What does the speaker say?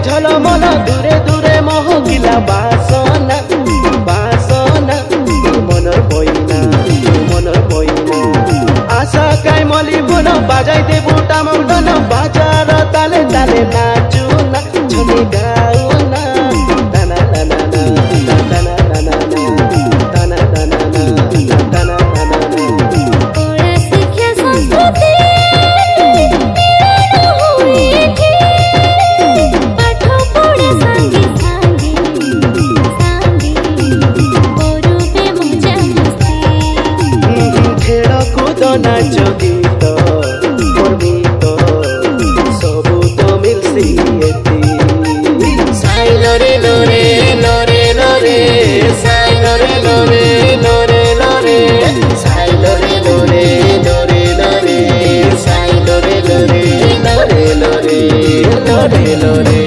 ঝলমল দূরে দূরে মহকিলা বাসনা বাসনা মনর বইনা মনর বইনা আশা কাই মলি বন বাজাই দেবু টামডন বাজার তালে তালে নাচু না ঝলে গাও না টানা টানা না টানা টানা না টানা টানা না টানা টানা না ওরা শিক্ষা সংস্কৃতি नाच गीत गीत सबू तो मिलसी साइल रे लोरे लोरे लोरे साइल रे लोरे लोरे लोरे साइल रे लोरे लोरे लोरे साइल रे लोरे लोरे लोरे लोरे लोरे